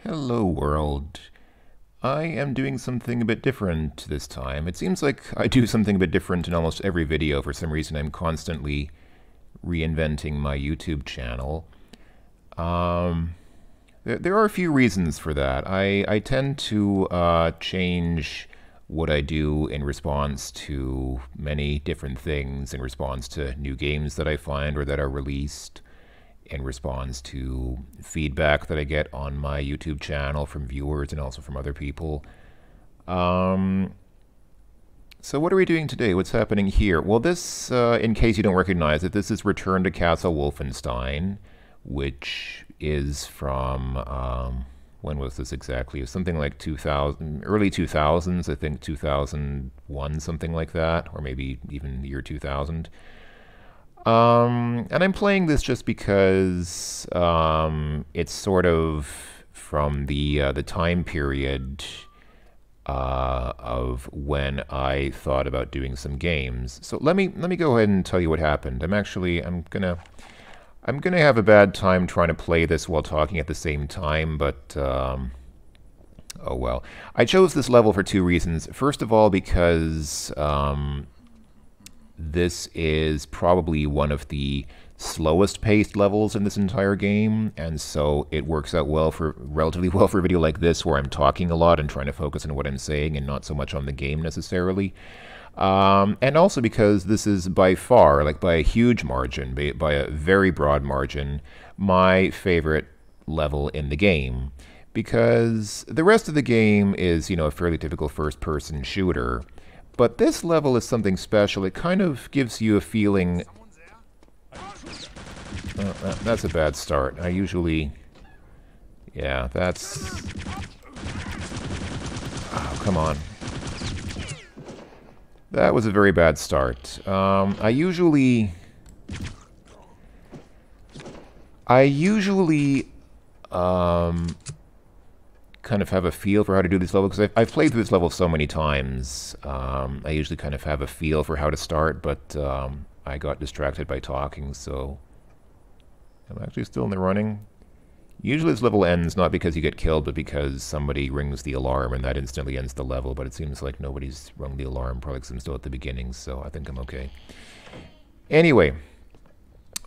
Hello, world. I am doing something a bit different this time. It seems like I do something a bit different in almost every video. For some reason, I'm constantly reinventing my YouTube channel. Um, there are a few reasons for that. I tend to change what I do in response to many different things, in response to new games that I find or that are released, in response to feedback that I get on my YouTube channel from viewers and also from other people. Um, so what are we doing today? What's happening here? Well, this, in case you don't recognize it, this is Return to Castle Wolfenstein, which is from, when was this exactly? It was something like 2000, early 2000s, I think 2001, something like that, or maybe even the year 2000. And I'm playing this just because it's sort of from the time period of when I thought about doing some games. So let me go ahead and tell you what happened. I'm gonna have a bad time trying to play this while talking at the same time, but oh well. I chose this level for two reasons. First of all, because this is probably one of the slowest paced levels in this entire game, and so it works out relatively well for a video like this where I'm talking a lot and trying to focus on what I'm saying and not so much on the game necessarily. And also because this is by far, like by a huge margin, by a very broad margin, my favorite level in the game. Because the rest of the game is, a fairly typical first-person shooter. But this level is something special. It kind of gives you a feeling... that's a bad start. I usually... Yeah, that's... Oh, come on. That was a very bad start. I usually kind of have a feel for how to do this level, because I've played through this level so many times. I usually kind of have a feel for how to start, but I got distracted by talking, so I'm actually still in the running. Usually this level ends not because you get killed, but because somebody rings the alarm, and that instantly ends the level, but it seems like nobody's rung the alarm, probably because I'm still at the beginning, so I think I'm okay. Anyway.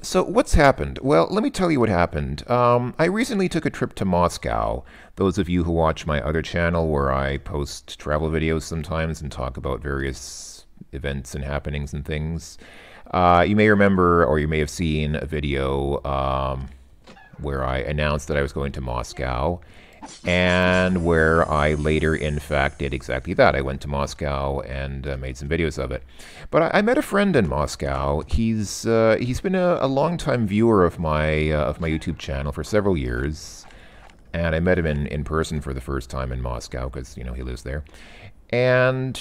So what's happened? Well, let me tell you what happened. I recently took a trip to Moscow. Those of you who watch my other channel where I post travel videos sometimes and talk about various events and happenings and things, you may remember or you may have seen a video where I announced that I was going to Moscow, and where I later, in fact, did exactly that. I went to Moscow and made some videos of it. But I met a friend in Moscow. He's been a longtime viewer of my YouTube channel for several years, and I met him in person for the first time in Moscow because he lives there. And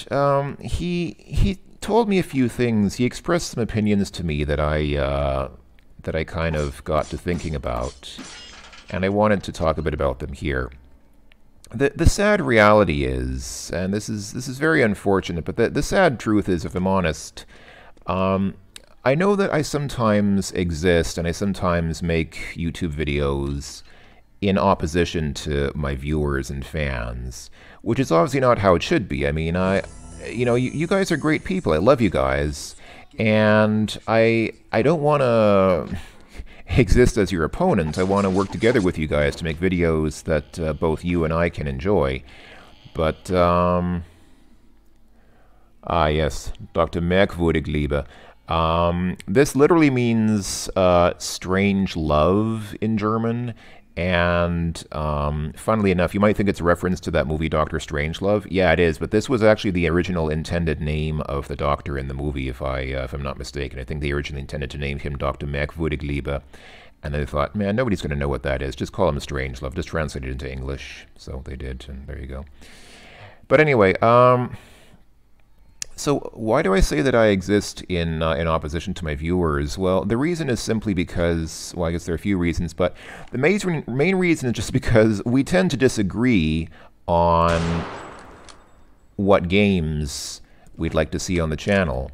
he told me a few things. He expressed some opinions to me that I kind of got to thinking about, and I wanted to talk a bit about them here. The sad reality is, and this is very unfortunate, but the sad truth is, if I'm honest, I know that I sometimes exist and I sometimes make YouTube videos in opposition to my viewers and fans, which is obviously not how it should be. I mean, you guys are great people. I love you guys, and I don't want to exist as your opponent. I want to work together with you guys to make videos that both you and I can enjoy. But, yes, Dr. Merkwürdig Liebe. This literally means strange love in German. And funnily enough, you might think it's a reference to that movie Dr. Strangelove. Yeah, it is, but this was actually the original intended name of the doctor in the movie, if I'm not mistaken. I think they originally intended to name him Dr. Merkwürdig Liebe, and they thought, man, nobody's going to know what that is. Just call him Strangelove. Just translate it into English. So they did, and there you go. But anyway, so why do I say that I exist in opposition to my viewers? Well, the reason is simply because, well, I guess there are a few reasons, but the main reason is just because we tend to disagree on what games we'd like to see on the channel.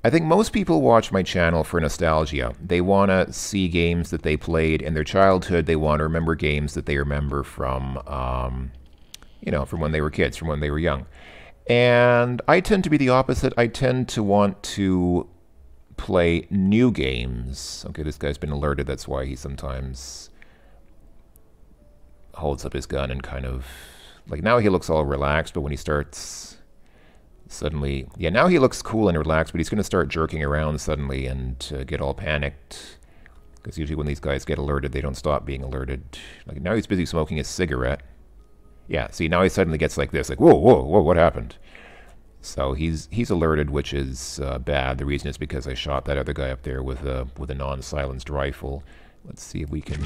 I think most people watch my channel for nostalgia. They want to see games that they played in their childhood. They want to remember games that they remember from, from when they were kids, from when they were young. And I tend to be the opposite. I tend to want to play new games. Okay, this guy's been alerted. That's why he sometimes holds up his gun and kind of... Like, now he looks all relaxed, but when he starts... Suddenly, yeah, now he looks cool and relaxed, but he's going to start jerking around suddenly and get all panicked. Because usually when these guys get alerted, they don't stop being alerted. Like, now he's busy smoking a cigarette. Yeah, see, now he suddenly gets like this, like, whoa, whoa, whoa, what happened? So he's alerted, which is bad. The reason is because I shot that other guy up there with a non-silenced rifle. Let's see if we can...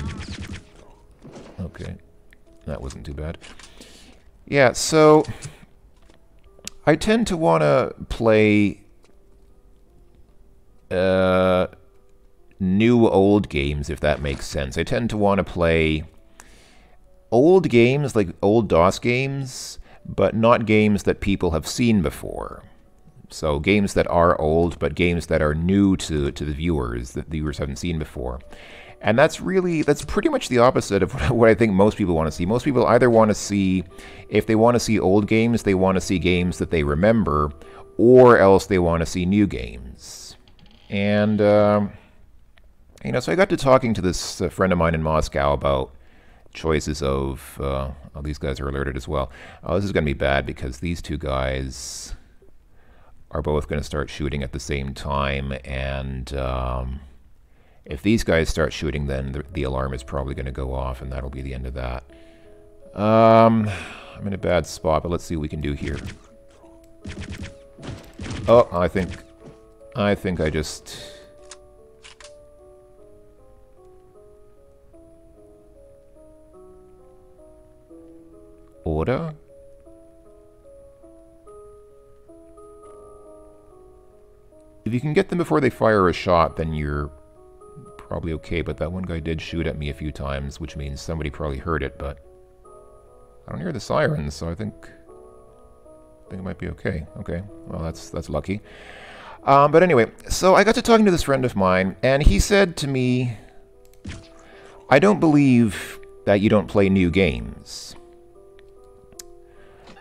Okay, that wasn't too bad. Yeah, so... I tend to want to play new old games, if that makes sense. I tend to want to play old games, like old DOS games, but not games that people have seen before. So games that are old, but games that are new to the viewers, that the viewers haven't seen before. And that's pretty much the opposite of what I think most people want to see. Most people either want to see, if they want to see old games, they want to see games that they remember, or else they want to see new games. And, so I got to talking to this friend of mine in Moscow about choices of, oh, these guys are alerted as well. Oh, this is going to be bad because these two guys are both going to start shooting at the same time, and, if these guys start shooting, then the alarm is probably going to go off, and that'll be the end of that. I'm in a bad spot, but let's see what we can do here. Oh, I think I just... Order? If you can get them before they fire a shot, then you're probably okay, but that one guy did shoot at me a few times, which means somebody probably heard it, but I don't hear the sirens, so I think it might be okay. Okay, well, that's lucky. But anyway, so I got to talking to this friend of mine, and he said to me, I don't believe that you don't play new games.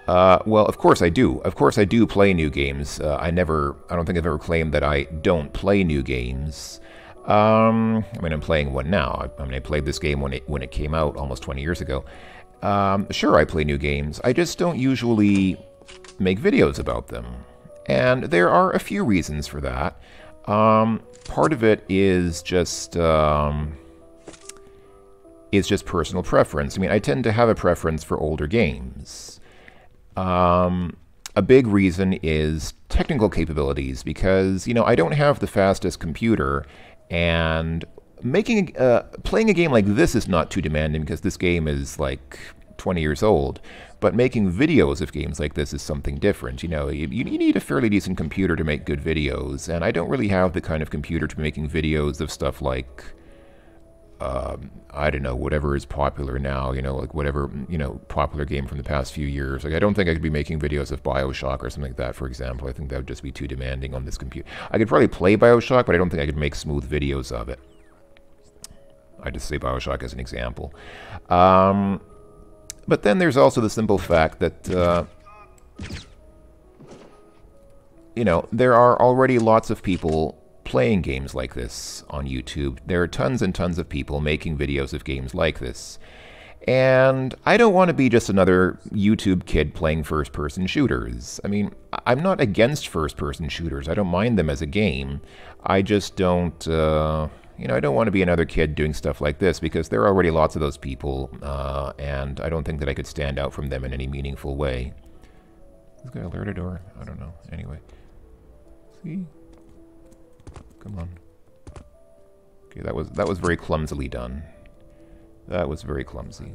Well, of course I do. Of course I do play new games. I don't think I've ever claimed that I don't play new games. I mean, I'm playing one now. I played this game when it came out almost 20 years ago. Sure, I play new games. I just don't usually make videos about them. And there are a few reasons for that. Part of it is just personal preference. I mean, I tend to have a preference for older games. A big reason is technical capabilities, because, I don't have the fastest computer, and playing a game like this is not too demanding because this game is like 20 years old. But making videos of games like this is something different. You need a fairly decent computer to make good videos, and I don't really have the kind of computer to be making videos of stuff like, I don't know, whatever is popular now, like whatever, popular game from the past few years. Like, I don't think I could be making videos of BioShock or something like that, for example. I think that would just be too demanding on this computer. I could probably play BioShock, but I don't think I could make smooth videos of it. I just say BioShock as an example. But then there's also the simple fact that, there are already lots of people playing games like this on YouTube. There are tons and tons of people making videos of games like this. And I don't want to be just another YouTube kid playing first-person shooters. I mean, I'm not against first-person shooters. I don't mind them as a game. I just don't, I don't want to be another kid doing stuff like this, because there are already lots of those people, and I don't think that I could stand out from them in any meaningful way. Is this guy alerted, or? I don't know. Anyway. See? Come on. Okay, that was very clumsily done. That was very clumsy.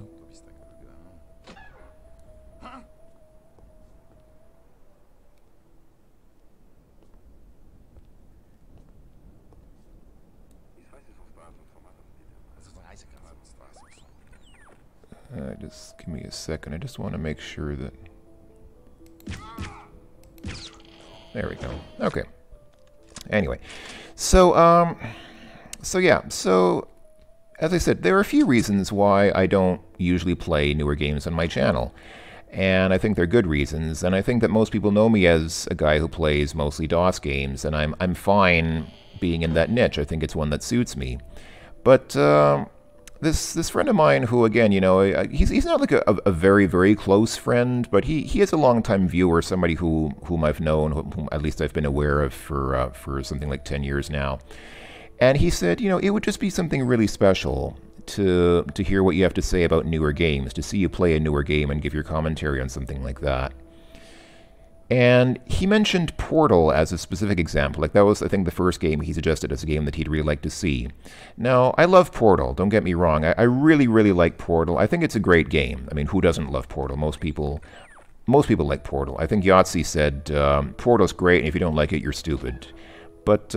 Just give me a second. I just want to make sure that... There we go. Okay. Anyway, so yeah, so as I said, there are a few reasons why I don't usually play newer games on my channel. And I think they're good reasons, and I think that most people know me as a guy who plays mostly DOS games, and I'm fine being in that niche. I think it's one that suits me. But this friend of mine who, again, you know, he's not like a very, very close friend, but he is a longtime viewer, somebody whom I've known, whom at least I've been aware of for something like 10 years now. And he said, you know, it would just be something really special to hear what you have to say about newer games, to see you play a newer game and give your commentary on something like that. And he mentioned Portal as a specific example. Like, that was, I think, the first game he suggested as a game that he'd really like to see. Now, I love Portal, don't get me wrong. I really, really like Portal. I think it's a great game. I mean, who doesn't love Portal? Most people like Portal. I think Yahtzee said, Portal's great, and if you don't like it, you're stupid. But,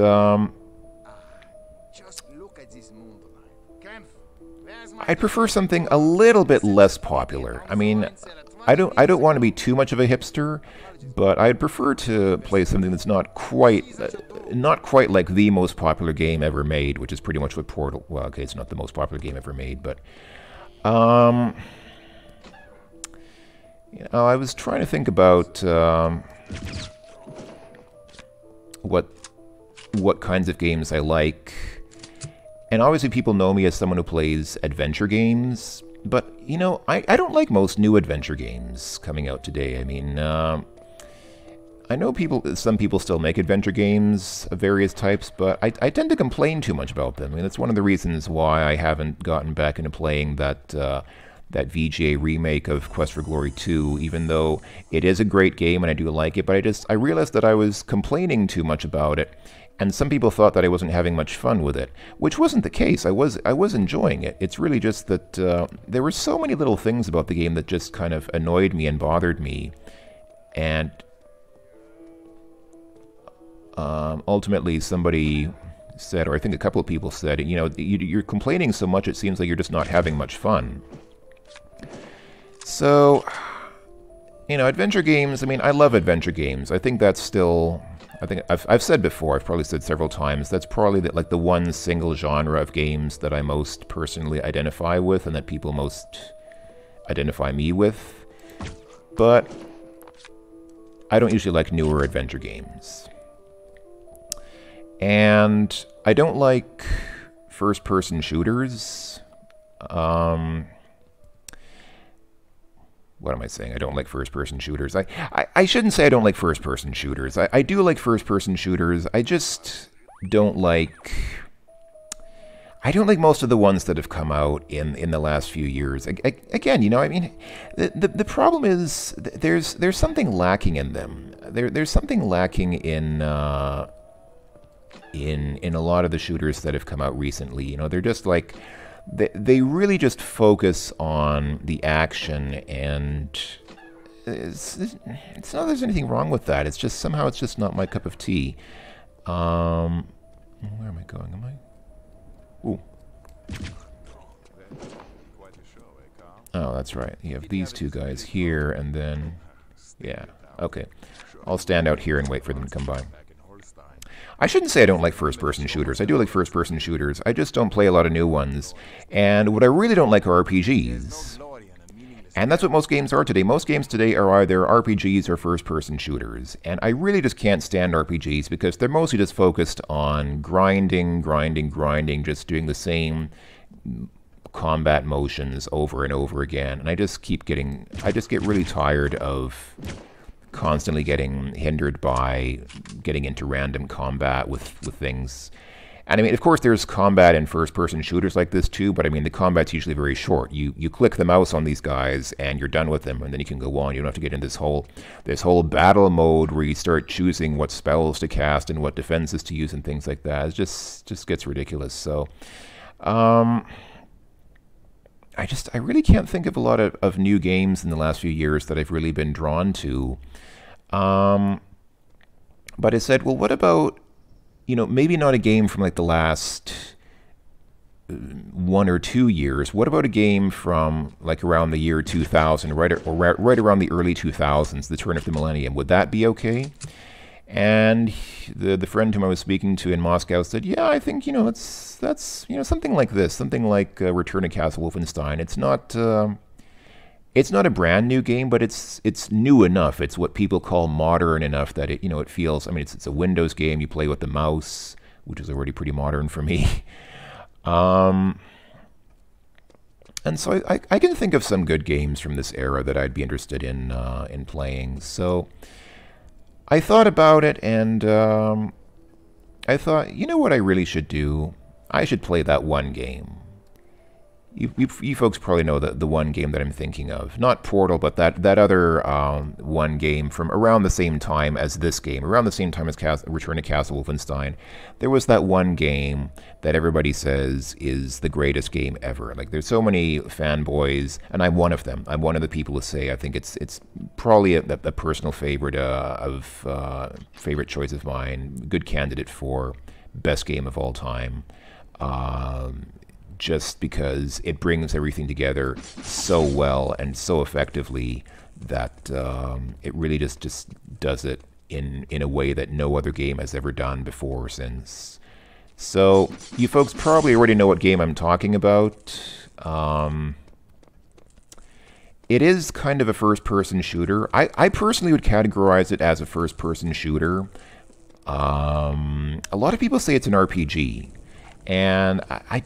I'd prefer something a little bit less popular. I mean, I don't want to be too much of a hipster, but I'd prefer to play something that's not quite like the most popular game ever made, which is pretty much what Portal. Well, okay, it's not the most popular game ever made, but you know, I was trying to think about what kinds of games I like. And obviously people know me as someone who plays adventure games, but, you know, I don't like most new adventure games coming out today. I mean, I know some people still make adventure games of various types, but I tend to complain too much about them. I mean, that's one of the reasons why I haven't gotten back into playing that VGA remake of Quest for Glory 2, even though it is a great game and I do like it, but I realized that I was complaining too much about it. And some people thought that I wasn't having much fun with it, which wasn't the case. I was enjoying it. It's really just that there were so many little things about the game that just kind of annoyed me and bothered me. And ultimately somebody said, or I think a couple of people said, you know, you're complaining so much it seems like you're just not having much fun. So, you know, adventure games, I mean, I love adventure games. I think that's still... I think I've said before, I've probably said several times, that's probably like the one single genre of games that I most personally identify with and that people most identify me with. But I don't usually like newer adventure games. And I don't like first-person shooters. What am I saying? I don't like first-person shooters. I shouldn't say I don't like first-person shooters. I do like first-person shooters. I just don't like... I don't like most of the ones that have come out in the last few years. Again, you know, I mean, the problem is there's something lacking in them. There's something lacking in a lot of the shooters that have come out recently. You know, they're just like... They really just focus on the action, and it's not that there's anything wrong with that. It's just somehow it's just not my cup of tea. Where am I going? Am I? Ooh. Oh, that's right. You have these two guys here, and then... Yeah, okay. I'll stand out here and wait for them to come by. I shouldn't say I don't like first-person shooters. I do like first-person shooters. I just don't play a lot of new ones. And what I really don't like are RPGs. And that's what most games are today. Most games today are either RPGs or first-person shooters. And I really just can't stand RPGs because they're mostly just focused on grinding, just doing the same combat motions over and over again. And I just get really tired of constantly getting hindered by getting into random combat with things. And I mean, of course, there's combat in first-person shooters like this too, but I mean, the combat's usually very short. You click the mouse on these guys, and you're done with them, and then you can go on. You don't have to get in this whole battle mode where you start choosing what spells to cast and what defenses to use and things like that. It just gets ridiculous. So, I really can't think of a lot of new games in the last few years that I've really been drawn to. But I said, well, what about, you know, maybe not a game from like the last 1 or 2 years. What about a game from like around the year 2000, right around the early 2000s, the turn of the millennium? Would that be okay? And the friend whom I was speaking to in Moscow said, "Yeah, I think that's something like this, something like Return to Castle Wolfenstein. It's not a brand new game, but it's new enough. It's what people call modern enough that it feels. I mean, it's a Windows game. You play with the mouse, which is already pretty modern for me." And so I can think of some good games from this era that I'd be interested in playing. So I thought about it, and I thought, you know what I really should do? I should play that one game. You folks probably know the one game that I'm thinking of. Not Portal, but that other one game from around the same time as this game, around the same time as Return to Castle Wolfenstein. There was that one game that everybody says is the greatest game ever. Like, there's so many fanboys, and I'm one of them. I'm one of the people who say I think it's probably a personal favorite favorite choice of mine. Good candidate for best game of all time. Just because it brings everything together so well and so effectively that it really just does it in a way that no other game has ever done before or since. So you folks probably already know what game I'm talking about. It is kind of a first-person shooter. I personally would categorize it as a first-person shooter. A lot of people say it's an RPG. And I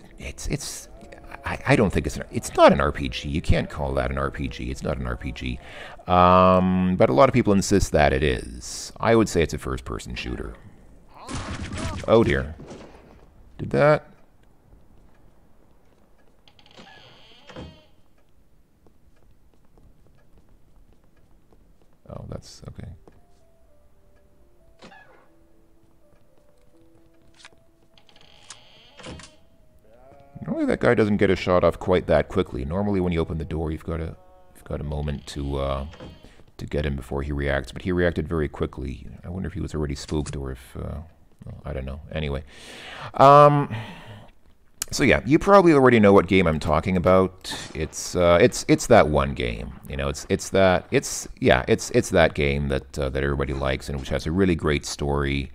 don't think it's not an RPG. You can't call that an RPG. It's not an RPG. But a lot of people insist that it is. I would say it's a first-person shooter. Oh dear. Did that? Oh, that's okay. Normally that guy doesn't get a shot off quite that quickly. Normally when you open the door, you've got a moment to get him before he reacts. But he reacted very quickly. I wonder if he was already spooked or if well, I don't know. Anyway, so yeah, you probably already know what game I'm talking about. It's that one game. It's that game that everybody likes and which has a really great story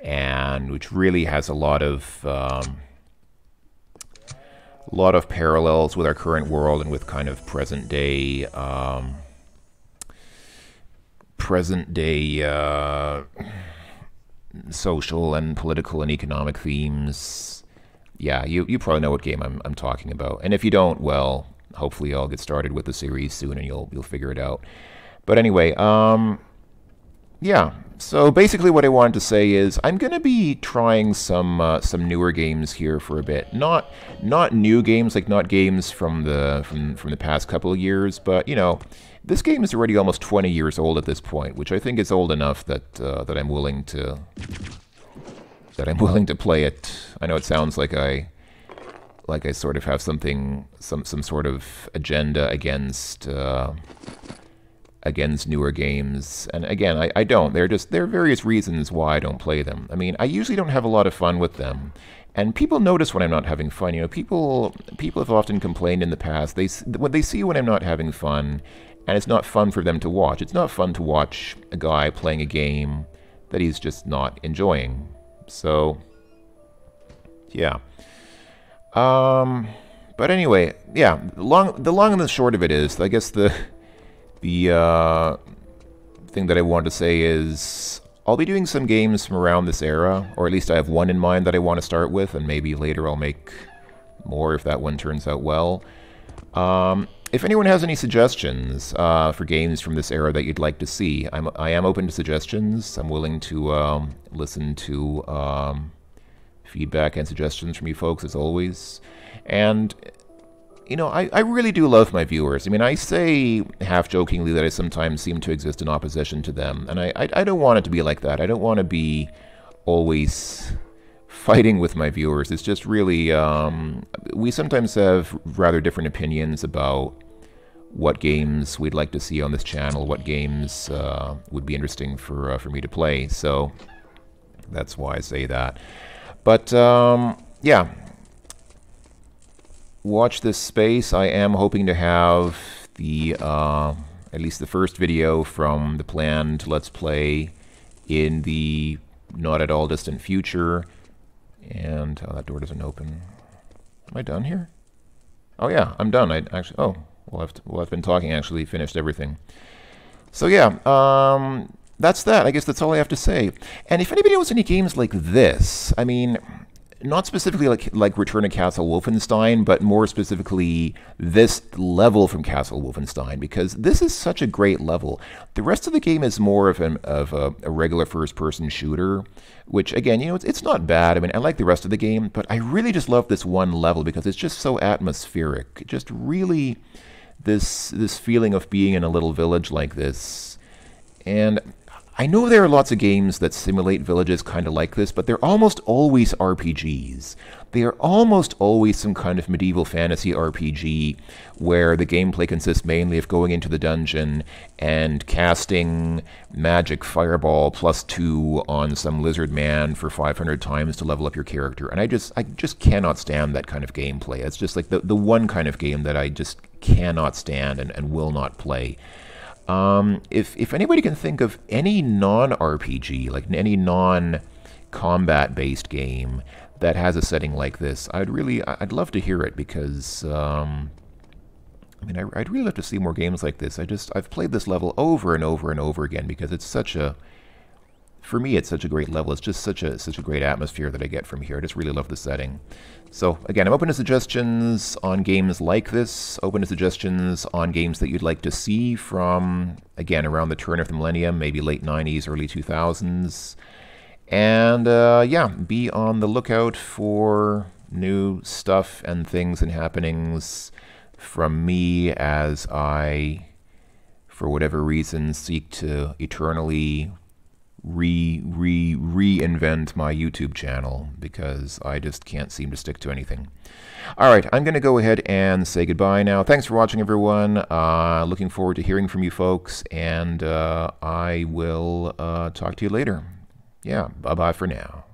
and which really has a lot of parallels with our current world and with kind of present day social and political and economic themes. Yeah, you probably know what game I'm talking about. And if you don't, well, hopefully I'll get started with the series soon and you'll figure it out. But anyway, yeah. So basically what I wanted to say is I'm going to be trying some newer games here for a bit. Not new games, like not games from the past couple of years, but this game is already almost 20 years old at this point, which I think is old enough that I'm willing to play it. I know it sounds like I sort of have some sort of agenda against newer games, and again, I don't. There are various reasons why I don't play them. I mean, I usually don't have a lot of fun with them, and people notice when I'm not having fun. People have often complained in the past. When they see when I'm not having fun, and it's not fun for them to watch. It's not fun to watch a guy playing a game that he's just not enjoying. So, yeah. But anyway, yeah. The long and the short of it is, I guess the thing that I want to say is I'll be doing some games from around this era, or at least I have one in mind that I want to start with, and maybe later I'll make more if that one turns out well. If anyone has any suggestions for games from this era that you'd like to see, I am open to suggestions. I'm willing to listen to feedback and suggestions from you folks, as always. And I really do love my viewers. I mean, I say half-jokingly that I sometimes seem to exist in opposition to them, and I don't want it to be like that. I don't want to be always fighting with my viewers. It's just really, we sometimes have rather different opinions about what games we'd like to see on this channel, what games would be interesting for me to play, so that's why I say that. But, yeah. Watch this space. I am hoping to have at least the first video from the planned Let's Play in the not at all distant future. And that door doesn't open. Am I done here? Oh yeah, I'm done. I actually. Oh, well, I've been talking. Actually, finished everything. So yeah, that's that. I guess that's all I have to say. And if anybody knows any games like this, I mean, not specifically like Return to Castle Wolfenstein, but more specifically this level from Castle Wolfenstein, because this is such a great level. The rest of the game is more of a regular first-person shooter, which again, it's not bad. I mean, I like the rest of the game, but I really just love this one level because it's just so atmospheric. Just really this feeling of being in a little village like this. And I know there are lots of games that simulate villages kind of like this, but they're almost always RPGs. They are almost always some kind of medieval fantasy RPG where the gameplay consists mainly of going into the dungeon and casting magic fireball +2 on some lizard man for 500 times to level up your character. And I just cannot stand that kind of gameplay. It's just like the one kind of game that I just cannot stand and will not play. If anybody can think of any non-RPG, like any non-combat-based game that has a setting like this, I'd love to hear it because, I mean, I'd really love to see more games like this. I've played this level over and over and over again because it's for me, it's such a great level. It's just such a great atmosphere that I get from here. I just really love the setting. So again, I'm open to suggestions on games like this, open to suggestions on games that you'd like to see from, again, around the turn of the millennium, maybe late 90s, early 2000s. And yeah, be on the lookout for new stuff and things and happenings from me as I, for whatever reason, seek to eternally reinvent my YouTube channel because I just can't seem to stick to anything. All right, I'm going to go ahead and say goodbye now. Thanks for watching, everyone. Looking forward to hearing from you folks, and I will talk to you later. Yeah, bye-bye for now.